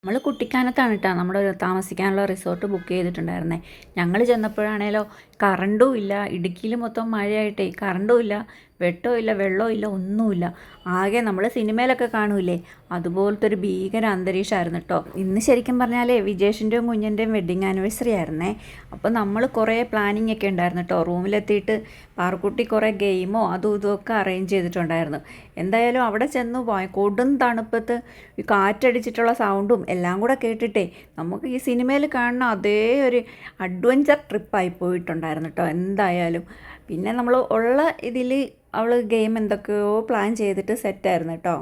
നമ്മൾ കുട്ടിക്കാനത്താണ് കേട്ടോ നമ്മുടെ താമസിക്കാനുള്ള റിസോർട്ട് ബുക്ക് ചെയ്തിട്ടുണ്ടായിരുന്നേ. ഞങ്ങൾ ചെന്നപ്പോഴാണേലോ കറണ്ടും ഇല്ല, ഇടുക്കിയിൽ മൊത്തം മഴയായിട്ടേ കറണ്ടും ഇല്ല, വെട്ടവും ഇല്ല, വെള്ളവും ഇല്ല, ഒന്നുമില്ല. ആകെ നമ്മൾ സിനിമയിലൊക്കെ കാണൂലേ അതുപോലത്തെ ഒരു ഭീകര അന്തരീക്ഷമായിരുന്നു കേട്ടോ. ഇന്ന് ശരിക്കും പറഞ്ഞാലേ വിജേഷിൻ്റെയും കുഞ്ഞിൻ്റെയും വെഡ്ഡിങ് ആനിവേഴ്സറി ആയിരുന്നേ. അപ്പോൾ നമ്മൾ കുറേ പ്ലാനിങ് ഒക്കെ ഉണ്ടായിരുന്നു കേട്ടോ. റൂമിലെത്തിയിട്ട് പാർക്കുട്ടി കുറേ ഗെയിമോ അതും ഇതുമൊക്കെ അറേഞ്ച് ചെയ്തിട്ടുണ്ടായിരുന്നു. എന്തായാലും അവിടെ ചെന്ന് കൊടും തണുപ്പത്ത് ഈ കാറ്റടിച്ചിട്ടുള്ള സൗണ്ടും എല്ലാം കൂടെ കേട്ടിട്ടേ നമുക്ക് ഈ സിനിമയിൽ കാണുന്ന അതേ ഒരു അഡ്വഞ്ചർ ട്രിപ്പായി പോയിട്ടുണ്ടായിരുന്നു കേട്ടോ എന്തായാലും. പിന്നെ നമ്മൾ ഉള്ള ഇതിൽ അവൾ ഗെയിം എന്തൊക്കെയോ പ്ലാൻ ചെയ്തിട്ട് സെറ്റായിരുന്നു കേട്ടോ.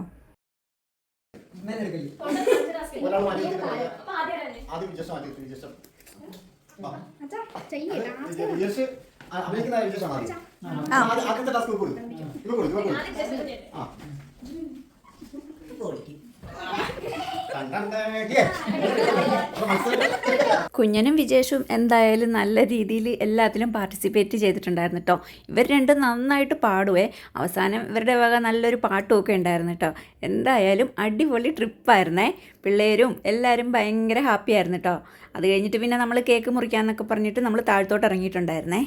കുഞ്ഞനും വിജേഷും എന്തായാലും നല്ല രീതിയിൽ എല്ലാത്തിലും പാർട്ടിസിപ്പേറ്റ് ചെയ്തിട്ടുണ്ടായിരുന്നു കേട്ടോ. ഇവർ രണ്ടും നന്നായിട്ട് പാടുവേ. അവസാനം ഇവരുടെ വക നല്ലൊരു പാട്ടുമൊക്കെ ഉണ്ടായിരുന്നു കേട്ടോ. എന്തായാലും അടിപൊളി ട്രിപ്പായിരുന്നേ. പിള്ളേരും എല്ലാവരും ഭയങ്കര ഹാപ്പി ആയിരുന്നു കേട്ടോ. അത് കഴിഞ്ഞിട്ട് പിന്നെ നമ്മൾ കേക്ക് മുറിക്കാമെന്നൊക്കെ പറഞ്ഞിട്ട് നമ്മൾ താഴത്തോട്ട് ഇറങ്ങിയിട്ടുണ്ടായിരുന്നേ.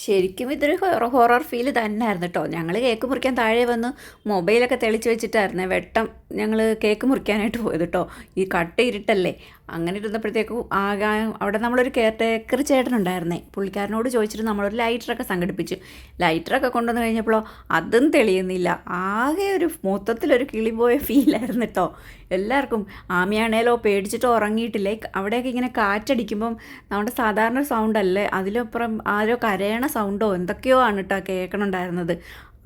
ശരിക്കും ഇതൊരു ഹൊറർ ഫീൽ തന്നെയായിരുന്നു കേട്ടോ. ഞങ്ങൾ കേക്ക് മുറിക്കാൻ താഴെ വന്ന് മൊബൈലൊക്കെ തെളിച്ച് വെച്ചിട്ടായിരുന്നേ വെട്ടം ഞങ്ങൾ കേക്ക് മുറിക്കാനായിട്ട് പോയത് കേട്ടോ. ഈ കട്ട ഇരുട്ടല്ലേ, അങ്ങനെ ഇരുന്നപ്പോഴത്തേക്കും അവിടെ നമ്മളൊരു കെയർ ടേക്കർ ചേട്ടനുണ്ടായിരുന്നേ. പുള്ളിക്കാരനോട് ചോദിച്ചിട്ട് നമ്മളൊരു ലൈറ്ററൊക്കെ സംഘടിപ്പിച്ചു. ലൈറ്ററൊക്കെ കൊണ്ടുവന്ന് കഴിഞ്ഞപ്പോഴോ അതും തെളിയുന്നില്ല. ആകെ ഒരു മൊത്തത്തിലൊരു കിളിപോയ ഫീലായിരുന്നു കേട്ടോ എല്ലാവർക്കും. ആമിയാണേലോ പേടിച്ചിട്ട് ഉറങ്ങിയിട്ടില്ലേ. അവിടെയൊക്കെ ഇങ്ങനെ കാറ്റടിക്കുമ്പം നമ്മുടെ സാധാരണ സൗണ്ടല്ലേ, അതിലപ്പുറം ആരോ കരയണ സൗണ്ടോ എന്തൊക്കെയോ ആണ് കേട്ടോ കേൾക്കണുണ്ടായിരുന്നത്.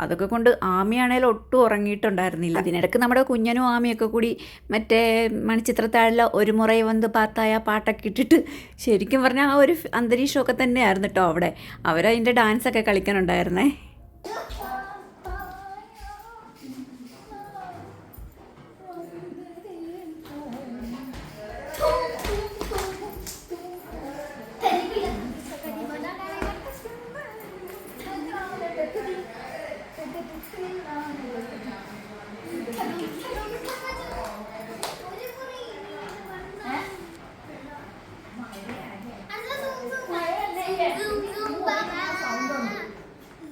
അതൊക്കെ കൊണ്ട് ആമിയാണേലും ഒട്ടും ഉറങ്ങിയിട്ടുണ്ടായിരുന്നില്ല. അതിനിടയ്ക്ക് നമ്മുടെ കുഞ്ഞനും ആമിയൊക്കെ കൂടി മറ്റേ മണിച്ചിത്രത്താഴിലെ ഒരു മുറ വന്ന് പാത്തായ പാട്ടൊക്കെ ഇട്ടിട്ട് ശരിക്കും പറഞ്ഞാൽ ആ ഒരു അന്തരീക്ഷമൊക്കെ തന്നെയായിരുന്നു കേട്ടോ അവിടെ. അവരതിൻ്റെ ഡാൻസൊക്കെ കളിക്കാനുണ്ടായിരുന്നേ.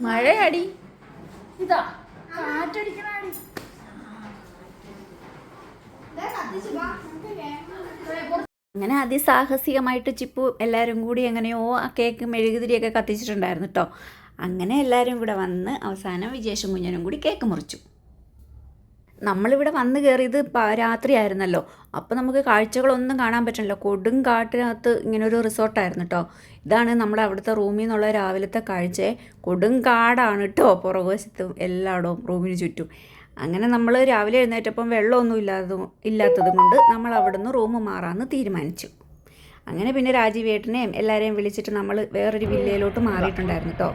മഴയടി ഇതാ കാറ്റടിക്കണടി. അങ്ങനെ അതിസാഹസികമായിട്ട് ചിപ്പു എല്ലാവരും കൂടി എങ്ങനെയോ ആ കേക്ക് മെഴുകുതിരിയൊക്കെ കത്തിച്ചിട്ടുണ്ടായിരുന്നു കേട്ടോ. അങ്ങനെ എല്ലാവരും കൂടെ വന്ന് അവസാനം വിജേഷും കുഞ്ഞനും കൂടി കേക്ക് മുറിച്ചു. നമ്മളിവിടെ വന്ന് കയറിയത് രാത്രിയായിരുന്നല്ലോ. അപ്പോൾ നമുക്ക് കാഴ്ചകളൊന്നും കാണാൻ പറ്റണില്ല. കൊടും കാട്ടിനകത്ത് ഇങ്ങനൊരു റിസോർട്ടായിരുന്നു കേട്ടോ. ഇതാണ് നമ്മുടെ അവിടുത്തെ റൂമിൽ നിന്നുള്ള രാവിലത്തെ കാഴ്ച. കൊടും കാടാണ് കേട്ടോ പുറകുവശത്തും എല്ലായിടവും റൂമിന് ചുറ്റും. അങ്ങനെ നമ്മൾ രാവിലെ എഴുന്നേറ്റപ്പം വെള്ളമൊന്നും ഇല്ലാത്തത് കൊണ്ട് നമ്മൾ അവിടുന്ന് റൂം മാറാമെന്ന് തീരുമാനിച്ചു. അങ്ങനെ പിന്നെ രാജീവേട്ടനെയും എല്ലാവരെയും വിളിച്ചിട്ട് നമ്മൾ വേറൊരു വില്ലയിലോട്ട് മാറിയിട്ടുണ്ടായിരുന്നു കേട്ടോ.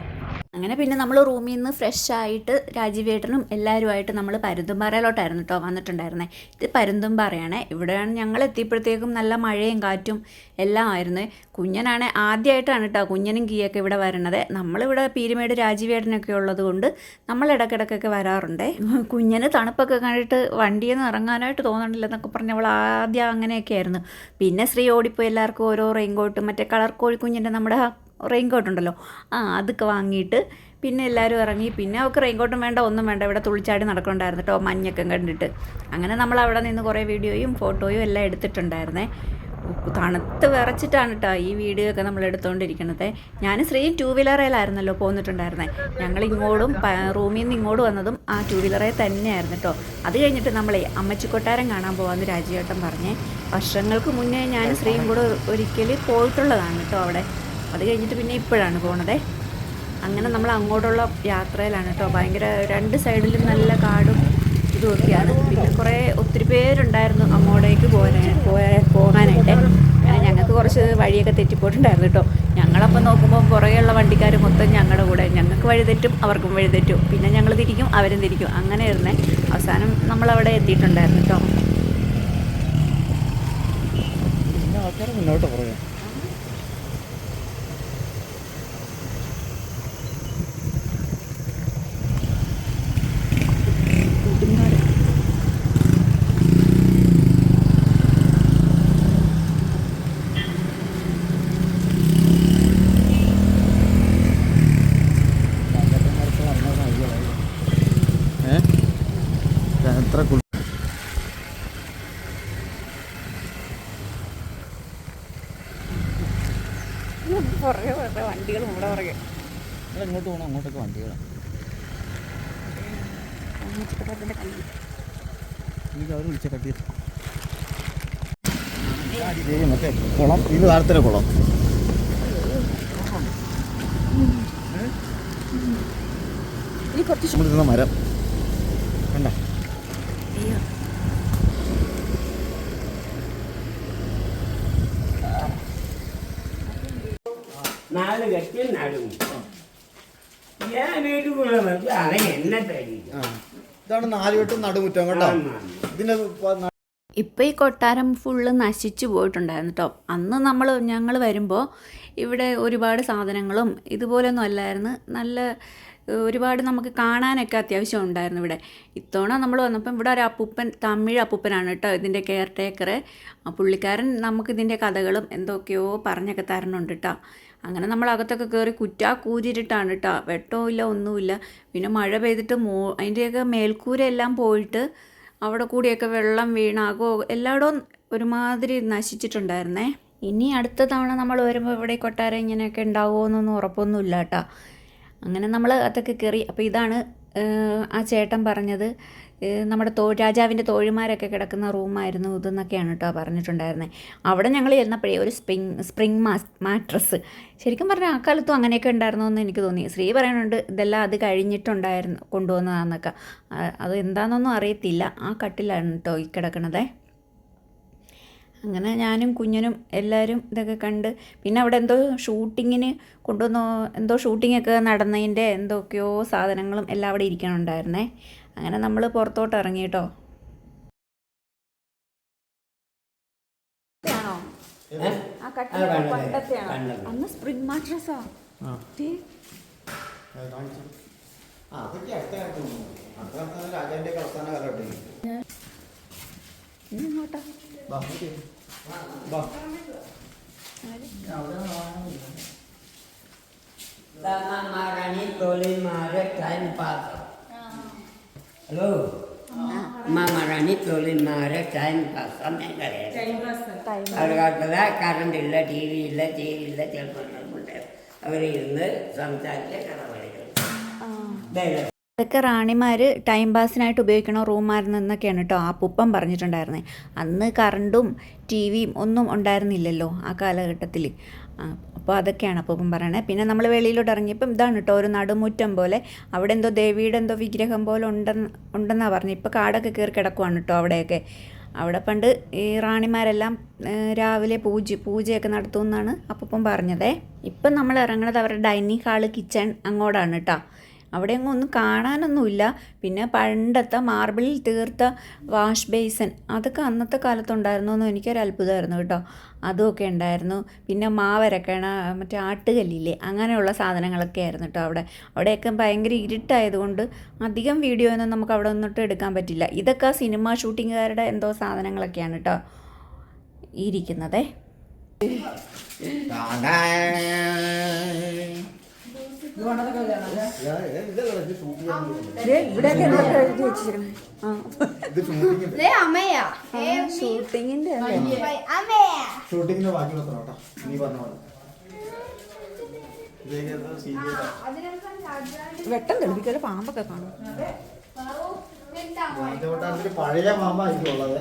അങ്ങനെ പിന്നെ നമ്മൾ റൂമിൽ നിന്ന് ഫ്രഷ് ആയിട്ട് രാജീവേട്ടനും എല്ലാവരുമായിട്ട് നമ്മൾ പരുന്തുംപാറയിലോട്ടായിരുന്നു കേട്ടോ വന്നിട്ടുണ്ടായിരുന്നത്. ഇത് പരുന്തുംപാറയാണ്. ഇവിടെയാണ് ഞങ്ങൾ എത്തിയപ്പോഴത്തേക്കും നല്ല മഴയും കാറ്റും എല്ലാം ആയിരുന്നു. കുഞ്ഞനാണ് ആദ്യമായിട്ടാണ് കേട്ടോ കുഞ്ഞനും കീയൊക്കെ ഇവിടെ വരണത്. നമ്മളിവിടെ പീരുമേട് രാജീവേട്ടനൊക്കെ ഉള്ളത് കൊണ്ട് നമ്മൾ ഇടയ്ക്കിടയ്ക്കൊക്കെ വരാറുണ്ട്. കുഞ്ഞന് തണുപ്പൊക്കെ കണ്ടിട്ട് വണ്ടിയിൽ നിന്ന് ഇറങ്ങാനായിട്ട് തോന്നണില്ലെന്നൊക്കെ പറഞ്ഞ് അവൾ ആദ്യം അങ്ങനെയൊക്കെ ആയിരുന്നു. പിന്നെ ശ്രീ ഓടിപ്പോയി എല്ലാവർക്കും ഓരോ റെയിൻകോട്ടും മറ്റേ കളർ കോഴിക്കുഞ്ഞിൻ്റെ നമ്മുടെ റെയിൻകോട്ട് ഉണ്ടല്ലോ അതൊക്കെ വാങ്ങിയിട്ട് പിന്നെ എല്ലാവരും ഇറങ്ങി. പിന്നെ അവൾക്ക് റെയിൻകോട്ടും വേണ്ട ഒന്നും വേണ്ട, ഇവിടെ തുള്ളിച്ചാടി നടക്കണ്ടായിരുന്നു കേട്ടോ മഞ്ഞൊക്കെ കണ്ടിട്ട്. അങ്ങനെ നമ്മൾ അവിടെ നിന്ന് കുറേ വീഡിയോയും ഫോട്ടോയും എല്ലാം എടുത്തിട്ടുണ്ടായിരുന്നേ. തണുത്ത് വിറച്ചിട്ടാണ് കേട്ടോ ഈ വീഡിയോ ഒക്കെ നമ്മൾ എടുത്തുകൊണ്ടിരിക്കുന്നത്. ഞാൻ ശ്രീയും 2 വീലറിലായിരുന്നല്ലോ പോന്നിട്ടുണ്ടായിരുന്നത്. ഞങ്ങൾ ഇങ്ങോട്ടും റൂമിൽ നിന്ന് ഇങ്ങോട്ട് വന്നതും ആ 2 വീലറിൽ തന്നെയായിരുന്നു കേട്ടോ. അത് കഴിഞ്ഞിട്ട് നമ്മളെ അമ്മച്ചിക്കൊട്ടാരം കാണാൻ പോകാമെന്ന് രാജുവേട്ടൻ പറഞ്ഞേ. വർഷങ്ങൾക്ക് മുന്നേ ഞാൻ ശ്രീയും കൂടെ ഒരിക്കൽ പോയിട്ടുള്ളതാണ് കേട്ടോ അവിടെ. അത് കഴിഞ്ഞിട്ട് പിന്നെ ഇപ്പോഴാണ് പോണത്. അങ്ങനെ നമ്മൾ അങ്ങോട്ടുള്ള യാത്രയിലാണ് കേട്ടോ. ഭയങ്കര 2 സൈഡിലും നല്ല കാടും ഇതുമൊക്കെയാണ്. പിന്നെ ഒത്തിരി പേരുണ്ടായിരുന്നു അങ്ങോട്ടേക്ക് പോകാനായിട്ട്. ഞങ്ങൾക്ക് കുറച്ച് വഴിയൊക്കെ തെറ്റിപ്പോയിട്ടുണ്ടായിരുന്നു കേട്ടോ. ഞങ്ങളപ്പോൾ നോക്കുമ്പോൾ പുറകെയുള്ള വണ്ടിക്കാർ മൊത്തം ഞങ്ങളുടെ കൂടെ. ഞങ്ങൾക്ക് വഴി തെറ്റും, അവർക്കും വഴി തെറ്റും. പിന്നെ ഞങ്ങൾ തിരിക്കും, അവരും തിരിക്കും. അങ്ങനെ ഇരുന്നേ. അവസാനം നമ്മളവിടെ എത്തിയിട്ടുണ്ടായിരുന്നു കേട്ടോ. മുന്നോട്ട് പറയാം. വണ്ടികളും ഇവിടെ പുറകെ ഇങ്ങോട്ട് പോകണം, അങ്ങോട്ടൊക്കെ വണ്ടികളാണ്. എനിക്ക് അവർ വിളിച്ച കട്ടി മറ്റേ കുളം, ഇത് താഴത്തെ കുളം. നമ്മളിരുന്ന മരം കണ്ട. നാല് കെട്ടി നടും. ഇതാണ് 4 കെട്ടും നടുമുറ്റം കേട്ടോ. ഇതിന്റെ ഇപ്പോൾ ഈ കൊട്ടാരം ഫുള്ള് നശിച്ചു പോയിട്ടുണ്ടായിരുന്നു കേട്ടോ. അന്ന് ഞങ്ങൾ വരുമ്പോൾ ഇവിടെ ഒരുപാട് സാധനങ്ങളും ഇതുപോലൊന്നും അല്ലായിരുന്നു. നല്ല ഒരുപാട് നമുക്ക് കാണാനൊക്കെ അത്യാവശ്യം ഉണ്ടായിരുന്നു ഇവിടെ. ഇത്തവണ നമ്മൾ വന്നപ്പം ഇവിടെ ഒരു അപ്പൂപ്പൻ, തമിഴ് അപ്പൂപ്പനാണ് കേട്ടോ ഇതിൻ്റെ കെയർ ടേക്കർ. പുള്ളിക്കാരൻ നമുക്കിതിൻ്റെ കഥകളും എന്തൊക്കെയോ പറഞ്ഞൊക്കെ തരണുണ്ട് കേട്ടോ. അങ്ങനെ നമ്മൾ അകത്തൊക്കെ കയറി കൂരിട്ടാണ് കേട്ടോ. വെട്ടവും ഇല്ല, ഒന്നുമില്ല. പിന്നെ മഴ പെയ്തിട്ട് അതിൻ്റെയൊക്കെ മേൽക്കൂരെല്ലാം പോയിട്ട് അവിടെ കൂടിയൊക്കെ വെള്ളം വീണാകോ എല്ലായിടവും ഒരുമാതിരി നശിച്ചിട്ടുണ്ടായിരുന്നേ. ഇനി അടുത്ത തവണ നമ്മൾ വരുമ്പോൾ ഇവിടെ കൊട്ടാരം ഇങ്ങനെയൊക്കെ ഉണ്ടാവുമോ എന്നൊന്നും ഉറപ്പൊന്നുമില്ല കേട്ടോ. അങ്ങനെ നമ്മൾ അതൊക്കെ കയറി. അപ്പോൾ ഇതാണ് ആ ചേട്ടൻ പറഞ്ഞത് നമ്മുടെ രാജാവിൻ്റെ തോഴിമാരൊക്കെ കിടക്കുന്ന റൂമായിരുന്നു ഇതെന്നൊക്കെയാണ് കേട്ടോ പറഞ്ഞിട്ടുണ്ടായിരുന്നത്. അവിടെ ഞങ്ങൾ ചെന്നപ്പോഴേ ഒരു സ്പ്രിങ് മാട്രസ്, ശരിക്കും പറഞ്ഞാൽ ആ കാലത്തും അങ്ങനെയൊക്കെ ഉണ്ടായിരുന്നു എന്ന് എനിക്ക് തോന്നി. ശ്രീ പറയുന്നുണ്ട് ഇതെല്ലാം അത് കഴിഞ്ഞിട്ടുണ്ടായിരുന്നു കൊണ്ടുവന്നതാണെന്നൊക്കെ. അത് എന്താണെന്നൊന്നും അറിയത്തില്ല. ആ കട്ടിലാണ് കേട്ടോ ഈ കിടക്കണത്. അങ്ങനെ ഞാനും കുഞ്ഞനും എല്ലാവരും ഇതൊക്കെ കണ്ട്. പിന്നെ അവിടെ എന്തോ ഷൂട്ടിങ്ങിന് എന്തോ ഷൂട്ടിങ്ങൊക്കെ നടന്നതിൻ്റെ എന്തൊക്കെയോ സാധനങ്ങളും എല്ലാം അവിടെ ഇരിക്കണുണ്ടായിരുന്നേ. അങ്ങനെ നമ്മൾ പുറത്തോട്ട് ഇറങ്ങി കേട്ടോ. ആണോ ആ കട്ടിൽ പണ്ടത്തെയാണോ? അന്ന് സ്പ്രിംഗ് മാട്രസാ. ഇങ്ങോട്ടാ Marani tolin mare time pass. Hello. Mama Rani tolin mare time pass. Amme kare. Time pass. Avarkalla current illa, TV illa, telephone undu. Avare irunnu samsarikke kadavalikkanu. അതൊക്കെ റാണിമാർ ടൈം പാസിനായിട്ട് ഉപയോഗിക്കണ റൂമായിരുന്നു എന്നൊക്കെയാണ് കേട്ടോ ആ അപ്പൂപ്പൻ പറഞ്ഞിട്ടുണ്ടായിരുന്നത്. അന്ന് കറണ്ടും ടി വിയും ഒന്നും ഉണ്ടായിരുന്നില്ലല്ലോ ആ കാലഘട്ടത്തിൽ. അപ്പോൾ അതൊക്കെയാണ് അപ്പൂപ്പൻ പറയണത്. പിന്നെ നമ്മൾ വെളിയിലോട്ട് ഇറങ്ങിയപ്പം ഇതാണ് കേട്ടോ ഒരു നടുമുറ്റം പോലെ. അവിടെ എന്തോ ദേവിയുടെ എന്തോ വിഗ്രഹം പോലെ ഉണ്ടെന്നാണ് പറഞ്ഞത്. ഇപ്പോൾ കാടൊക്കെ കയറി കിടക്കുവാണ് കേട്ടോ അവിടെയൊക്കെ. അവിടെ പണ്ട് ഈ റാണിമാരെല്ലാം രാവിലെ പൂജയൊക്കെ നടത്തുമെന്നാണ് അപ്പൂപ്പൻ പറഞ്ഞതേ. ഇപ്പം നമ്മൾ ഇറങ്ങണത് അവരുടെ ഡൈനിങ് ഹാള്, കിച്ചൺ അങ്ങോട്ടാണ് കേട്ടോ. അവിടെയൊന്നും ഒന്നും കാണാനൊന്നുമില്ല. പിന്നെ പണ്ടത്തെ മാർബിളിൽ തീർത്ത വാഷ് ബേസിൻ അതൊക്കെ അന്നത്തെ കാലത്തുണ്ടായിരുന്നു എന്ന് എനിക്കൊരു അത്ഭുതമായിരുന്നു കേട്ടോ. അതുമൊക്കെ ഉണ്ടായിരുന്നു. പിന്നെ മാവരക്കണ മറ്റേ ആട്ടുകല്ലില്ലേ അങ്ങനെയുള്ള സാധനങ്ങളൊക്കെ ആയിരുന്നു കേട്ടോ അവിടെയൊക്കെ ഭയങ്കര ഇരുട്ടായതുകൊണ്ട് അധികം വീഡിയോ ഒന്നും നമുക്ക് അവിടെ ഒന്നിട്ട് എടുക്കാൻ പറ്റില്ല. ഇതൊക്കെ സിനിമ ഷൂട്ടിങ്ങുകാരുടെ എന്തോ സാധനങ്ങളൊക്കെയാണ് കേട്ടോ ഇരിക്കുന്നത്. ഇവിടെയൊക്കെ എന്തൊക്കെ എഴുതി വെച്ചിരിക്കണേ. ഇത് ഷൂട്ടിങ്ങിന്റെ ഷൂട്ടിങ്ങിന്റെ ഷൂട്ടിങ്ങിന്റെ ബാക്കി പത്രം കേട്ടോ നീ പറഞ്ഞ പോലെ വെട്ടം തെളിപ്പിക്കല് പാമ്പൊക്കെ കാണും. രാജകൊട്ടാരത്തിൽ പഴയ പാമ്പായിരിക്കും ഉള്ളത്.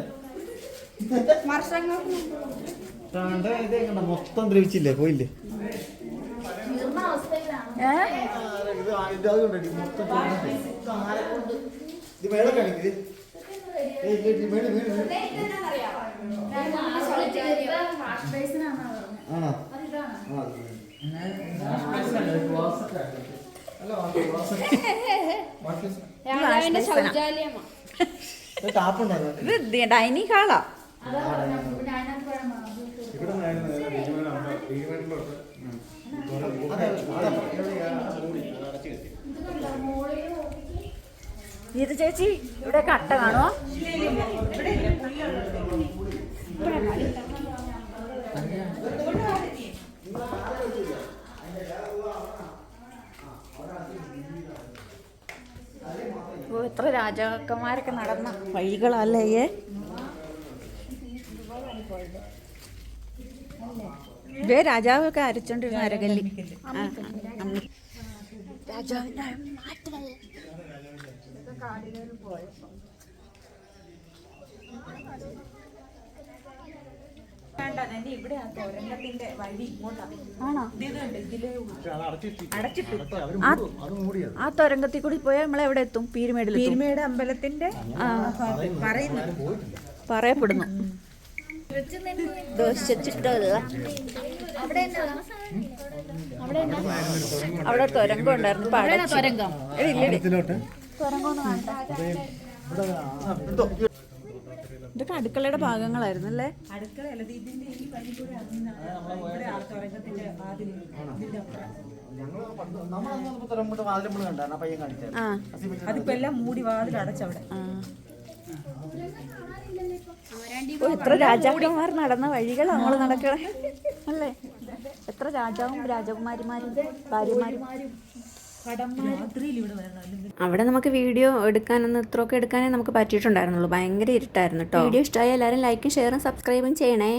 ഇത് എങ്ങനെ മൊത്തം ദ്രവിച്ചില്ലേ പോയില്ലേ? ഇത് അതുകൊണ്ടടി മൊത്തം ഇത് മേളെ കാണിക്കത് ആണോ? ഇത് ഡൈനിങ് ഹാളാ. ഇത് ചേച്ചി ഇവിടെ കട്ട കാണുമോ? എത്ര രാജാക്കന്മാരൊക്കെ നടന്ന വഴികളല്ലേ? ഇതേ രാജാവൊക്കെ അരച്ചോണ്ടിരുന്ന അരകല്ലി. രാജാവിന്റെ ആ തുരങ്കത്തിൽ കൂടി പോയാൽ നമ്മളെവിടെ എത്തും? പീരുമേട് അമ്പലത്തിന്റെ പറയപ്പെടുന്നു. അവിടെ തുരങ്കം ഉണ്ടായിരുന്നു. ഇതൊക്കെ അടുക്കളയുടെ ഭാഗങ്ങളായിരുന്നു അല്ലേ? അതിപ്പോ എല്ലാം മൂടി വാതിൽ അടച്ചവിടെ. എത്ര രാജാക്കന്മാർ നടന്ന വഴികൾ നമ്മൾ നടക്കണേ അല്ലേ? എത്ര രാജാവും രാജകുമാരിമാരും ഭാര്യമാരും. അവിടെ നമുക്ക് വീഡിയോ എടുക്കാനൊന്നും ഇത്രയൊക്കെ എടുക്കാനേ നമുക്ക് പറ്റിയിട്ടുണ്ടായിരുന്നുള്ളൂ. ഭയങ്കര ഇരുട്ടായിരുന്നു കേട്ടോ. വീഡിയോ ഇഷ്ടമായ എല്ലാവരും ലൈക്കും ഷെയറും സബ്സ്ക്രൈബും ചെയ്യണേ.